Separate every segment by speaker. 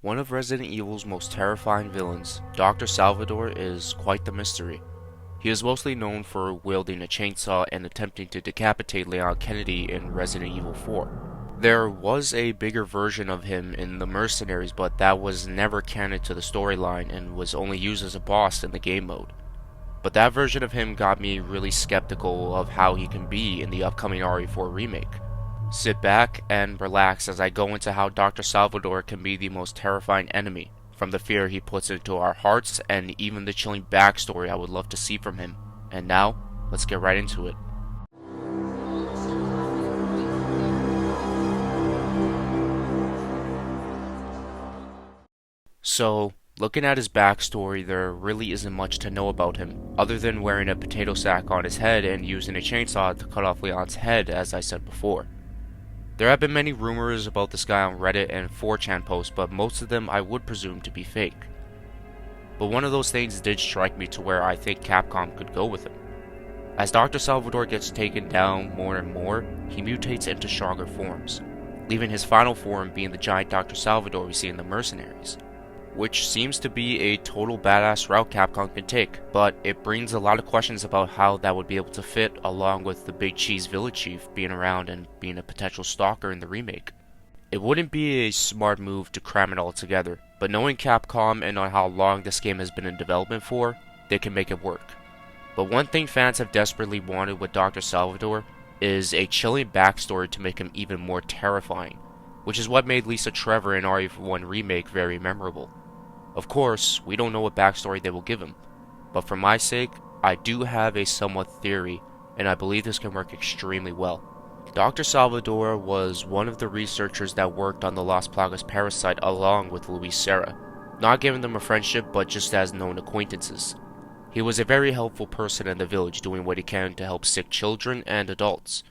Speaker 1: One of Resident Evil's most terrifying villains, Dr. Salvador, is quite the mystery. He is mostly known for wielding a chainsaw and attempting to decapitate Leon Kennedy in Resident Evil 4. There was a bigger version of him in The Mercenaries, but that was never canon to the storyline and was only used as a boss in the game mode. But that version of him got me really skeptical of how he can be in the upcoming RE4 Remake. Sit back and relax as I go into how Dr. Salvador can be the most terrifying enemy, from the fear he puts into our hearts and even the chilling backstory I would love to see from him. And now, let's get right into it. So, looking at his backstory, there really isn't much to know about him, other than wearing a potato sack on his head and using a chainsaw to cut off Leon's head, as I said before. There have been many rumors about this guy on Reddit and 4chan posts, but most of them I would presume to be fake. But one of those things did strike me to where I think Capcom could go with him. As Dr. Salvador gets taken down more and more, he mutates into stronger forms, leaving his final form being the giant Dr. Salvador we see in The Mercenaries, which seems to be a total badass route Capcom can take, but it brings a lot of questions about how that would be able to fit along with the Big Cheese Village Chief being around and being a potential stalker in the remake. It wouldn't be a smart move to cram it all together, but knowing Capcom and on how long this game has been in development for, they can make it work. But one thing fans have desperately wanted with Dr. Salvador is a chilling backstory to make him even more terrifying, which is what made Lisa Trevor in RE1 Remake very memorable. Of course, we don't know what backstory they will give him, but for my sake, I do have a somewhat theory, and I believe this can work extremely well. Dr. Salvador was one of the researchers that worked on the Las Plagas parasite along with Luis Serra, not giving them a friendship but just as known acquaintances. He was a very helpful person in the village, doing what he can to help sick children and adults.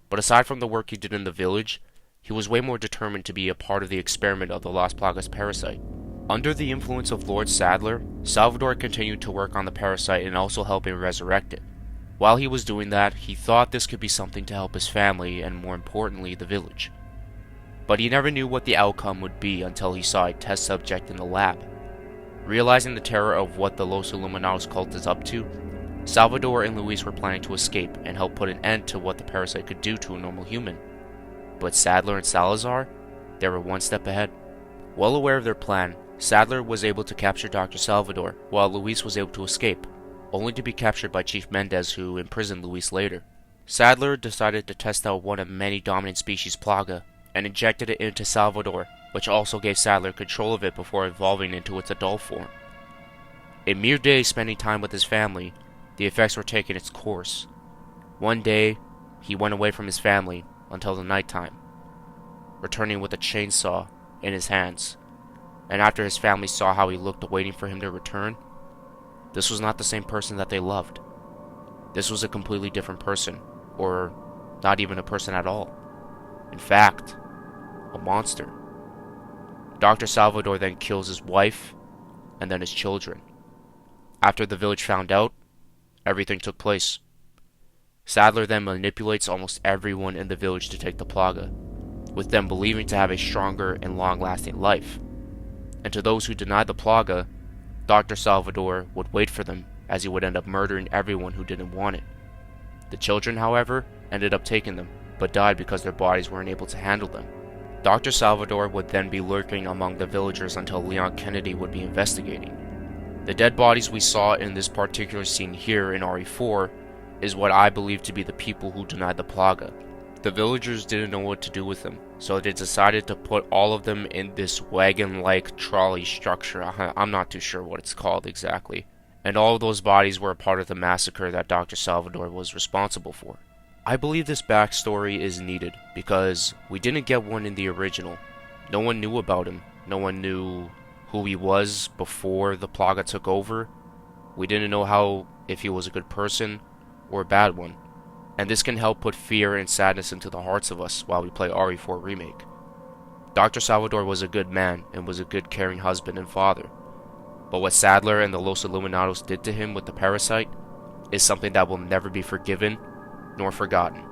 Speaker 1: But aside from the work he did in the village, he was way more determined to be a part of the experiment of the Las Plagas parasite. Under the influence of Lord Sadler, Salvador continued to work on the parasite and also helping resurrect it. While he was doing that, he thought this could be something to help his family and more importantly the village. But he never knew what the outcome would be until he saw a test subject in the lab. Realizing the terror of what the Los Illuminados cult is up to, Salvador and Luis were planning to escape and help put an end to what the parasite could do to a normal human. But Sadler and Salazar, they were one step ahead. Well aware of their plan, Sadler was able to capture Dr. Salvador, while Luis was able to escape, only to be captured by Chief Mendez, who imprisoned Luis later. Sadler decided to test out one of many dominant species Plaga, and injected it into Salvador, which also gave Sadler control of it before evolving into its adult form. In mere days spending time with his family, the effects were taking its course. One day, he went away from his family until the nighttime, returning with a chainsaw in his hands. And after his family saw how he looked waiting for him to return, this was not the same person that they loved. This was a completely different person, or not even a person at all. In fact, a monster. Dr. Salvador then kills his wife, and then his children. After the village found out, everything took place. Sadler then manipulates almost everyone in the village to take the Plaga, with them believing to have a stronger and long-lasting life. And to those who denied the Plaga, Dr. Salvador would wait for them, as he would end up murdering everyone who didn't want it. The children, however, ended up taking them, but died because their bodies weren't able to handle them. Dr. Salvador would then be lurking among the villagers until Leon Kennedy would be investigating. The dead bodies we saw in this particular scene here in RE4 is what I believe to be the people who denied the Plaga. The villagers didn't know what to do with them, so they decided to put all of them in this wagon-like trolley structure. I'm not too sure what it's called exactly. And all of those bodies were a part of the massacre that Dr. Salvador was responsible for. I believe this backstory is needed because we didn't get one in the original. No one knew about him. No one knew who he was before the Plaga took over. We didn't know if he was a good person or a bad one. And this can help put fear and sadness into the hearts of us while we play RE4 Remake. Dr. Salvador was a good man and was a good caring husband and father. But what Sadler and the Los Illuminados did to him with the parasite is something that will never be forgiven nor forgotten.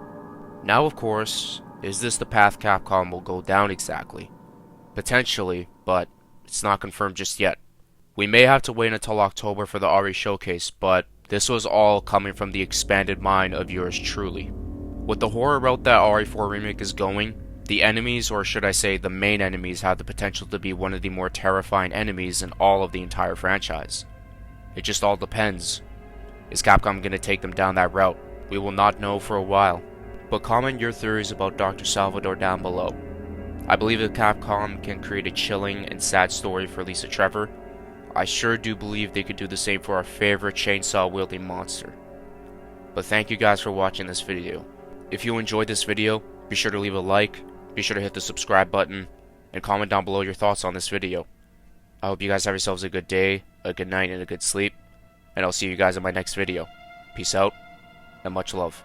Speaker 1: Now, of course, is this the path Capcom will go down exactly? Potentially, but It's not confirmed just yet. We may have to wait until October for the RE showcase, but this was all coming from the expanded mind of yours truly. With the horror route that RE4 Remake is going, the enemies, or should I say the main enemies, have the potential to be one of the more terrifying enemies in all of the entire franchise. It just all depends. Is Capcom going to take them down that route? We will not know for a while. But comment your theories about Dr. Salvador down below. I believe that Capcom can create a chilling and sad story for Lisa Trevor. I sure do believe they could do the same for our favorite chainsaw-wielding monster. But thank you guys for watching this video. If you enjoyed this video, be sure to leave a like, be sure to hit the subscribe button, and comment down below your thoughts on this video. I hope you guys have yourselves a good day, a good night, and a good sleep, and I'll see you guys in my next video. Peace out, and much love.